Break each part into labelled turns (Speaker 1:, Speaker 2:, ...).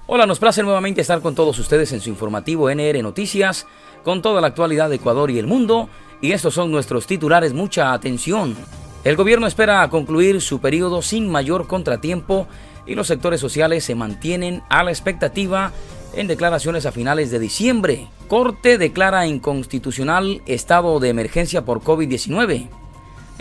Speaker 1: Hola, nos place nuevamente estar con todos ustedes en su informativo NR Noticias, con toda la actualidad de Ecuador y el mundo, y estos son nuestros titulares. Mucha atención. El gobierno espera concluir su periodo sin mayor contratiempo y los sectores sociales se mantienen a la expectativa en declaraciones a finales de diciembre. Corte declara inconstitucional estado de emergencia por COVID-19.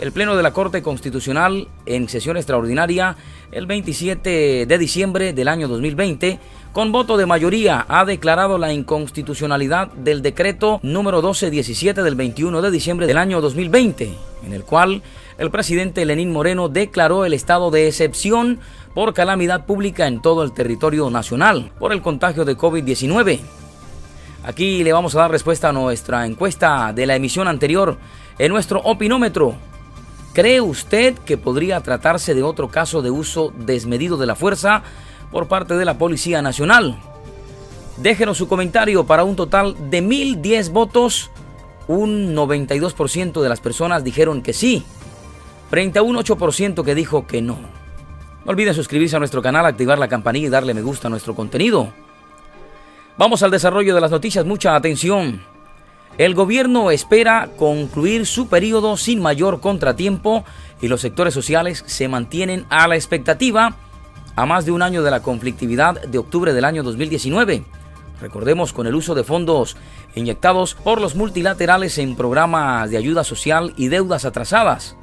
Speaker 1: El Pleno de la Corte Constitucional, en sesión extraordinaria, el 27 de diciembre del año 2020, con voto de mayoría, ha declarado la inconstitucionalidad del decreto número 1217 del 21 de diciembre del año 2020, en el cual el presidente Lenín Moreno declaró el estado de excepción por calamidad pública en todo el territorio nacional por el contagio de COVID-19. Aquí le vamos a dar respuesta a nuestra encuesta de la emisión anterior en nuestro opinómetro. ¿Cree usted que podría tratarse de otro caso de uso desmedido de la fuerza por parte de la Policía Nacional? Déjenos su comentario. Para un total de 1,010 votos, un 92% de las personas dijeron que sí, frente a un 8% que dijo que no. No olviden suscribirse a nuestro canal, activar la campanilla y darle me gusta a nuestro contenido. Vamos al desarrollo de las noticias. Mucha atención. El gobierno espera concluir su periodo sin mayor contratiempo y los sectores sociales se mantienen a la expectativa a más de un año de la conflictividad de octubre del año 2019. Recordemos, con el uso de fondos inyectados por los multilaterales en programas de ayuda social y deudas atrasadas.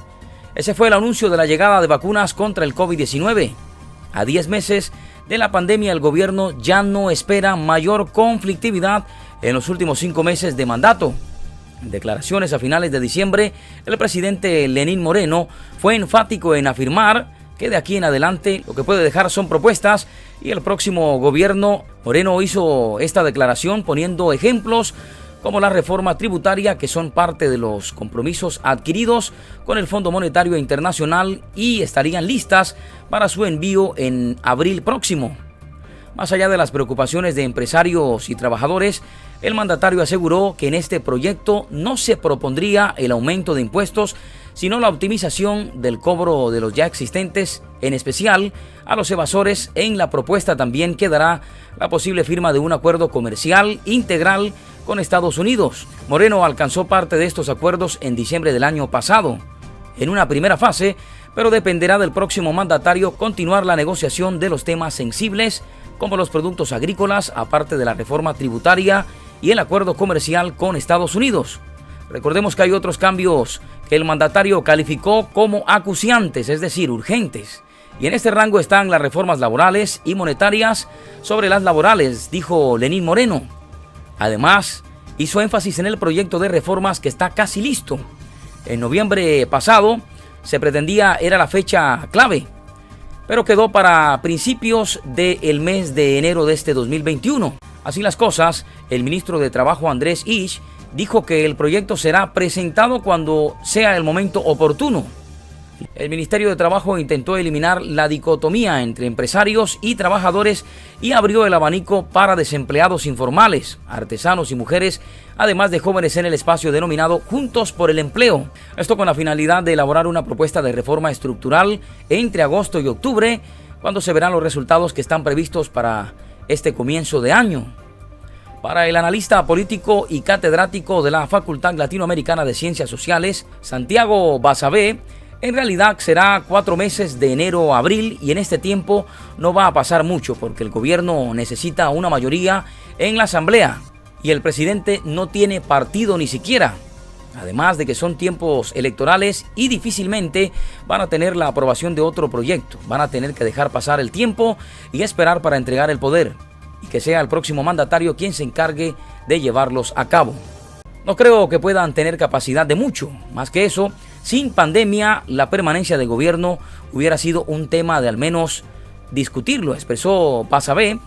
Speaker 1: Ese fue el anuncio de la llegada de vacunas contra el COVID-19. A 10 meses de la pandemia, el gobierno ya no espera mayor conflictividad en los últimos 5 meses de mandato. En declaraciones a finales de diciembre, el presidente Lenín Moreno fue enfático en afirmar que de aquí en adelante lo que puede dejar son propuestas, y el próximo gobierno. Moreno hizo esta declaración poniendo ejemplos como la reforma tributaria, que son parte de los compromisos adquiridos con el Fondo Monetario Internacional y estarían listas para su envío en abril próximo. Más allá de las preocupaciones de empresarios y trabajadores, el mandatario aseguró que en este proyecto no se propondría el aumento de impuestos, sino la optimización del cobro de los ya existentes, en especial a los evasores. En la propuesta también quedará la posible firma de un acuerdo comercial integral con Estados Unidos. Moreno alcanzó parte de estos acuerdos en diciembre del año pasado, en una primera fase, pero dependerá del próximo mandatario continuar la negociación de los temas sensibles como los productos agrícolas, aparte de la reforma tributaria y el acuerdo comercial con Estados Unidos. Recordemos que hay otros cambios que el mandatario calificó como acuciantes, es decir, urgentes. Y en este rango están las reformas laborales y monetarias. Sobre las laborales, dijo Lenín Moreno. Además, hizo énfasis en el proyecto de reformas que está casi listo. En noviembre pasado se pretendía, era la fecha clave, pero quedó para principios del mes de enero de este 2021. Así las cosas, el ministro de Trabajo, Andrés Isch, dijo que el proyecto será presentado cuando sea el momento oportuno. El Ministerio de Trabajo intentó eliminar la dicotomía entre empresarios y trabajadores y abrió el abanico para desempleados informales, artesanos y mujeres, además de jóvenes, en el espacio denominado Juntos por el Empleo. Esto con la finalidad de elaborar una propuesta de reforma estructural entre agosto y octubre, cuando se verán los resultados que están previstos para este comienzo de año. Para el analista político y catedrático de la Facultad Latinoamericana de Ciencias Sociales, Santiago Basabe, en realidad será 4 meses de enero a abril, y en este tiempo no va a pasar mucho porque el gobierno necesita una mayoría en la asamblea y el presidente no tiene partido ni siquiera. Además de que son tiempos electorales y difícilmente van a tener la aprobación de otro proyecto. Van a tener que dejar pasar el tiempo y esperar para entregar el poder, y que sea el próximo mandatario quien se encargue de llevarlos a cabo. No creo que puedan tener capacidad de mucho. Más que eso, sin pandemia, la permanencia del gobierno hubiera sido un tema de al menos discutirlo, expresó Basabe.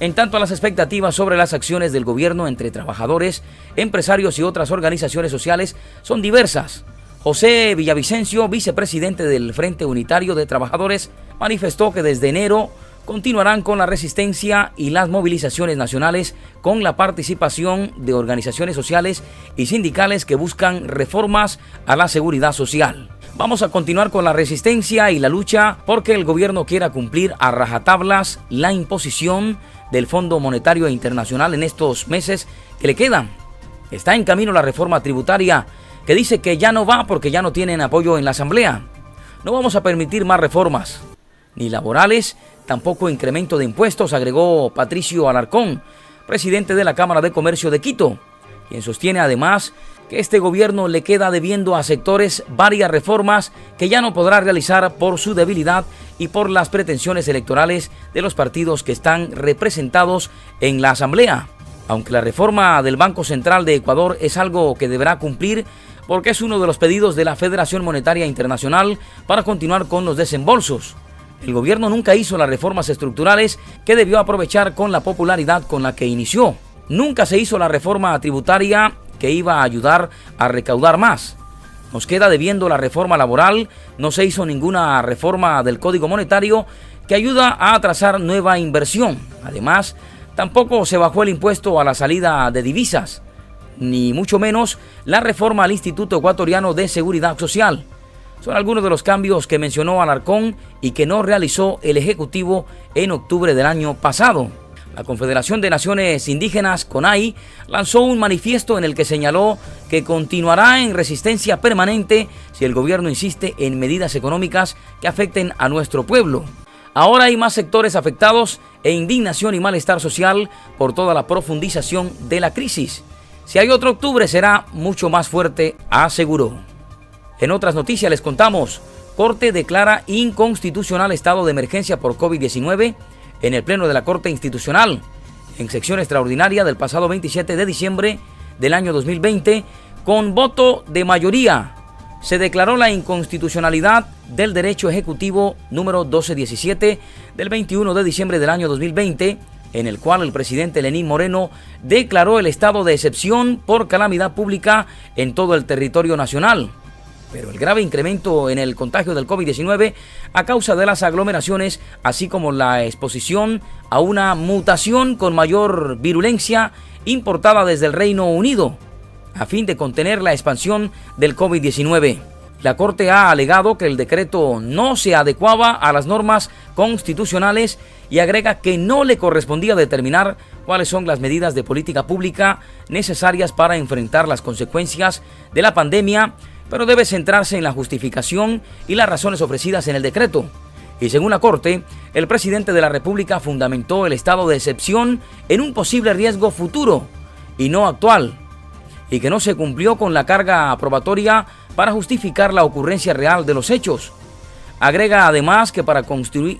Speaker 1: En tanto a las expectativas sobre las acciones del gobierno entre trabajadores, empresarios y otras organizaciones sociales son diversas. José Villavicencio, vicepresidente del Frente Unitario de Trabajadores, manifestó que desde enero continuarán con la resistencia y las movilizaciones nacionales con la participación de organizaciones sociales y sindicales que buscan reformas a la seguridad social. Vamos a continuar con la resistencia y la lucha porque el gobierno quiera cumplir a rajatablas la imposición del Fondo Monetario Internacional en estos meses que le quedan. Está en camino la reforma tributaria que dice que ya no va porque ya no tienen apoyo en la Asamblea. No vamos a permitir más reformas, ni laborales, tampoco incremento de impuestos, agregó Patricio Alarcón, presidente de la Cámara de Comercio de Quito, quien sostiene además que este gobierno le queda debiendo a sectores varias reformas que ya no podrá realizar por su debilidad y por las pretensiones electorales de los partidos que están representados en la Asamblea. Aunque la reforma del Banco Central de Ecuador es algo que deberá cumplir porque es uno de los pedidos de la Federación Monetaria Internacional para continuar con los desembolsos. El gobierno nunca hizo las reformas estructurales que debió aprovechar con la popularidad con la que inició. Nunca se hizo la reforma tributaria que iba a ayudar a recaudar más. Nos queda debiendo la reforma laboral, no se hizo ninguna reforma del Código Monetario que ayuda a atrasar nueva inversión. Además, tampoco se bajó el impuesto a la salida de divisas, ni mucho menos la reforma al Instituto Ecuatoriano de Seguridad Social. Son algunos de los cambios que mencionó Alarcón y que no realizó el Ejecutivo en octubre del año pasado. La Confederación de Naciones Indígenas, CONAI, lanzó un manifiesto en el que señaló que continuará en resistencia permanente si el gobierno insiste en medidas económicas que afecten a nuestro pueblo. Ahora hay más sectores afectados e indignación y malestar social por toda la profundización de la crisis. Si hay otro octubre será mucho más fuerte, aseguró. En otras noticias les contamos, Corte declara inconstitucional estado de emergencia por COVID-19 en el Pleno de la Corte Institucional. En sección extraordinaria del pasado 27 de diciembre del año 2020, con voto de mayoría, se declaró la inconstitucionalidad del Derecho Ejecutivo número 1217 del 21 de diciembre del año 2020, en el cual el presidente Lenín Moreno declaró el estado de excepción por calamidad pública en todo el territorio nacional. Pero el grave incremento en el contagio del COVID-19 a causa de las aglomeraciones, así como la exposición a una mutación con mayor virulencia importada desde el Reino Unido, a fin de contener la expansión del COVID-19. La Corte ha alegado que el decreto no se adecuaba a las normas constitucionales y agrega que no le correspondía determinar cuáles son las medidas de política pública necesarias para enfrentar las consecuencias de la pandemia, pero debe centrarse en la justificación y las razones ofrecidas en el decreto. Y según la Corte, el presidente de la República fundamentó el estado de excepción en un posible riesgo futuro y no actual, y que no se cumplió con la carga probatoria para justificar la ocurrencia real de los hechos. Agrega además que para constituir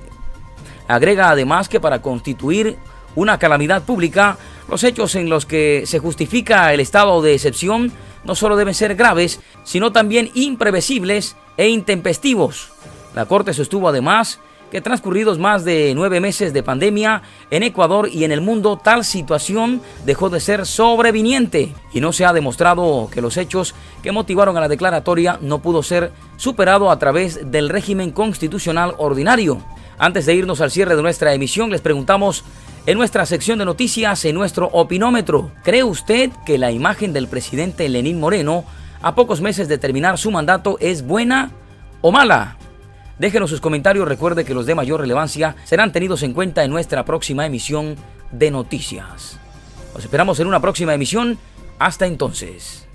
Speaker 1: una calamidad pública, los hechos en los que se justifica el estado de excepción no solo deben ser graves, sino también imprevisibles e intempestivos. La Corte sostuvo además que transcurridos más de 9 meses de pandemia en Ecuador y en el mundo, tal situación dejó de ser sobreviniente y no se ha demostrado que los hechos que motivaron a la declaratoria no pudo ser superado a través del régimen constitucional ordinario. Antes de irnos al cierre de nuestra emisión, les preguntamos en nuestra sección de noticias, en nuestro opinómetro, ¿cree usted que la imagen del presidente Lenín Moreno a pocos meses de terminar su mandato es buena o mala? Déjenos sus comentarios, recuerde que los de mayor relevancia serán tenidos en cuenta en nuestra próxima emisión de noticias. Los esperamos en una próxima emisión. Hasta entonces.